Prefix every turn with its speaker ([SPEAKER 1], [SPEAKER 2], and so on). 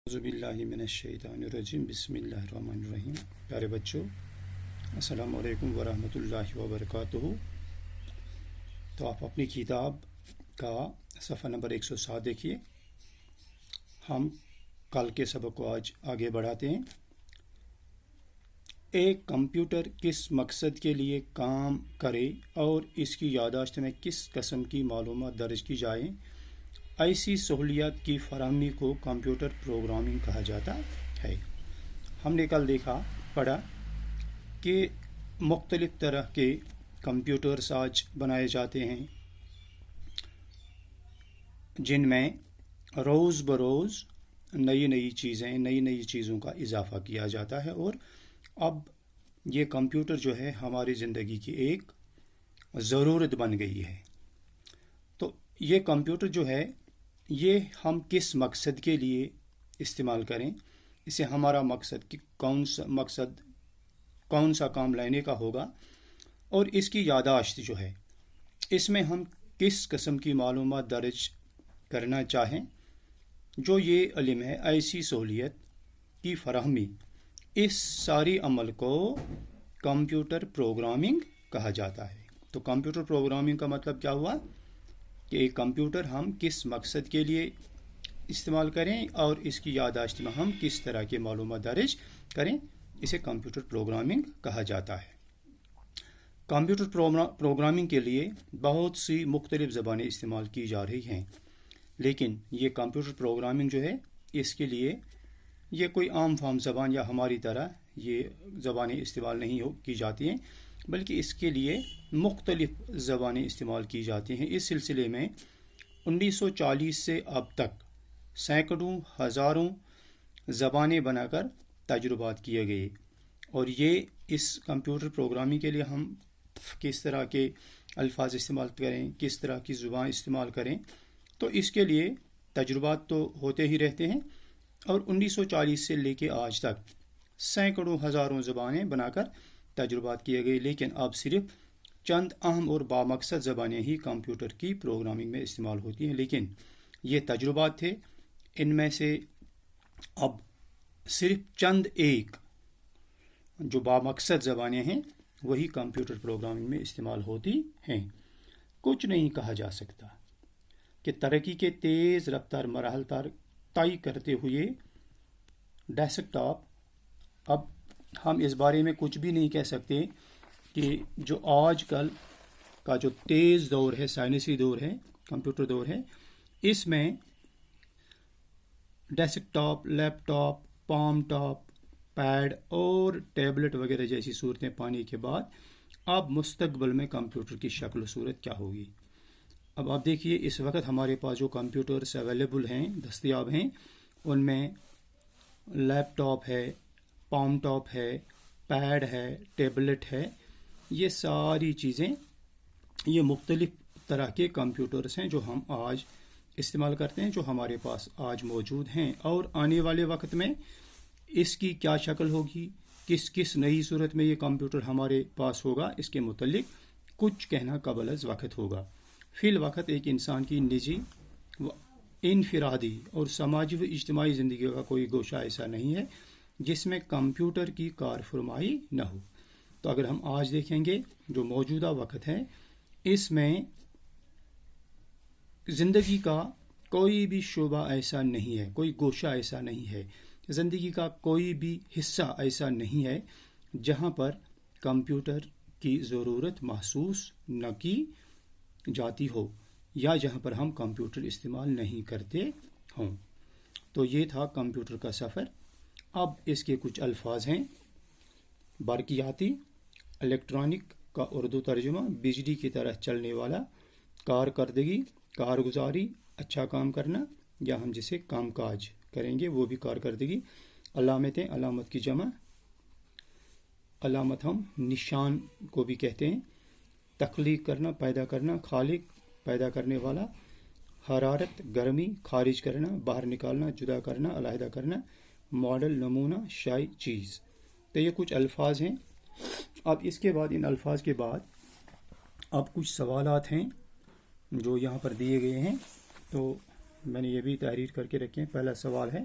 [SPEAKER 1] اعوذ باللہ من الشیطان الرجیم بسم اللہ الرحمن الرحیم۔ پیارے بچوں، السلام علیکم ورحمۃ اللہ وبرکاتہ۔ تو آپ اپنی کتاب کا صفحہ نمبر 107 دیکھیے۔ ہم کل کے سبق کو آج آگے بڑھاتے ہیں۔ ایک کمپیوٹر کس مقصد کے لیے کام کرے اور اس کی یادداشت میں کس قسم کی معلومات درج کی جائیں، ایسی سہولیات کی فراہمی کو کمپیوٹر پروگرامنگ کہا جاتا ہے۔ ہم نے کل پڑھا کہ مختلف طرح کے کمپیوٹرز آج بنائے جاتے ہیں، جن میں روز بروز نئی چیزوں کا اضافہ کیا جاتا ہے، اور اب یہ کمپیوٹر جو ہے ہماری زندگی کی ایک ضرورت بن گئی ہے۔ تو یہ کمپیوٹر جو ہے یہ ہم کس مقصد کے لیے استعمال کریں، اسے ہمارا مقصد کون سا کام لینے کا ہوگا، اور اس کی یادداشت جو ہے اس میں ہم کس قسم کی معلومات درج کرنا چاہیں، جو یہ علم ہے، ایسی سہولیت کی فراہمی، اس ساری عمل کو کمپیوٹر پروگرامنگ کہا جاتا ہے۔ تو کمپیوٹر پروگرامنگ کا مطلب کیا ہوا کہ ایک کمپیوٹر ہم کس مقصد کے لیے استعمال کریں اور اس کی یادداشت میں ہم کس طرح کی معلومات درج کریں، اسے کمپیوٹر پروگرامنگ کہا جاتا ہے۔ کمپیوٹر پروگرامنگ کے لیے بہت سی مختلف زبانیں استعمال کی جا رہی ہیں، لیکن یہ کمپیوٹر پروگرامنگ جو ہے اس کے لیے یہ کوئی عام فہم زبان یا ہماری طرح یہ زبانیں استعمال نہیں کی جاتی ہیں، بلکہ اس کے لیے مختلف زبانیں استعمال کی جاتی ہیں۔ اس سلسلے میں 1940 سے اب تک سینکڑوں ہزاروں زبانیں بنا کر تجربات کیے گئے، اور یہ اس کمپیوٹر پروگرامنگ کے لیے ہم کس طرح کے الفاظ استعمال کریں، کس طرح کی زبان استعمال کریں، تو اس کے لیے تجربات تو ہوتے ہی رہتے ہیں، اور 1940 سے لے کے آج تک سینکڑوں ہزاروں زبانیں بنا کر تجربات کیے گئے، لیکن اب صرف چند اہم اور بامقصد زبانیں ہی کمپیوٹر کی پروگرامنگ میں استعمال ہوتی ہیں۔ لیکن یہ تجربات تھے، ان میں سے اب صرف چند ایک جو بامقصد زبانیں ہیں وہی کمپیوٹر پروگرامنگ میں استعمال ہوتی ہیں۔ کچھ نہیں کہا جا سکتا کہ ترقی کے تیز رفتار مراحل طے کرتے ہوئے ڈیسک ٹاپ، اب ہم اس بارے میں کچھ بھی نہیں کہہ سکتے کہ جو آج کل کا جو تیز دور ہے، سائنسی دور ہے، کمپیوٹر دور ہے، اس میں ڈیسک ٹاپ، لیپ ٹاپ، پام ٹاپ، پیڈ اور ٹیبلٹ وغیرہ جیسی صورتیں پانے کے بعد اب مستقبل میں کمپیوٹر کی شکل و صورت کیا ہوگی۔ اب آپ دیکھیے، اس وقت ہمارے پاس جو کمپیوٹرز اویلیبل ہیں، دستیاب ہیں، ان میں لیپ ٹاپ ہے، پام ٹاپ ہے، پیڈ ہے، ٹیبلٹ ہے، یہ ساری چیزیں یہ مختلف طرح کے کمپیوٹرز ہیں جو ہم آج استعمال کرتے ہیں، جو ہمارے پاس آج موجود ہیں، اور آنے والے وقت میں اس کی کیا شکل ہوگی، کس نئی صورت میں یہ کمپیوٹر ہمارے پاس ہوگا، اس کے متعلق کچھ کہنا قبل از وقت ہوگا۔ فی الوقت ایک انسان کی نجی و انفرادی اور سماجی و اجتماعی زندگی کا کوئی گوشہ ایسا نہیں ہے جس میں کمپیوٹر کی کار فرمائی نہ ہو۔ تو اگر ہم آج دیکھیں گے جو موجودہ وقت ہے، اس میں زندگی کا کوئی بھی شعبہ ایسا نہیں ہے، کوئی گوشہ ایسا نہیں ہے، زندگی کا کوئی بھی حصہ ایسا نہیں ہے جہاں پر کمپیوٹر کی ضرورت محسوس نہ کی جاتی ہو، یا جہاں پر ہم کمپیوٹر استعمال نہیں کرتے ہوں۔ تو یہ تھا کمپیوٹر کا سفر۔ اب اس کے کچھ الفاظ ہیں: برقیاتی، الیکٹرانک کا اردو ترجمہ بجلی کی طرح چلنے والا، کارکردگی، کارگزاری، اچھا کام کرنا، یا ہم جسے کام کاج کریں گے وہ بھی کارکردگی۔ علامتیں، علامت کی جمع، علامت ہم نشان کو بھی کہتے ہیں۔ تخلیق کرنا، پیدا کرنا، خالق، پیدا کرنے والا۔ حرارت، گرمی، خارج کرنا، باہر نکالنا، جدا کرنا، علیحدہ کرنا۔ ماڈل، نمونہ، شائع، چیز۔ تو یہ کچھ الفاظ ہیں۔ اب اس کے بعد، ان الفاظ کے بعد اب کچھ سوالات ہیں جو یہاں پر دیے گئے ہیں، تو میں نے یہ بھی تحریر کر کے رکھے ہیں۔ پہلا سوال ہے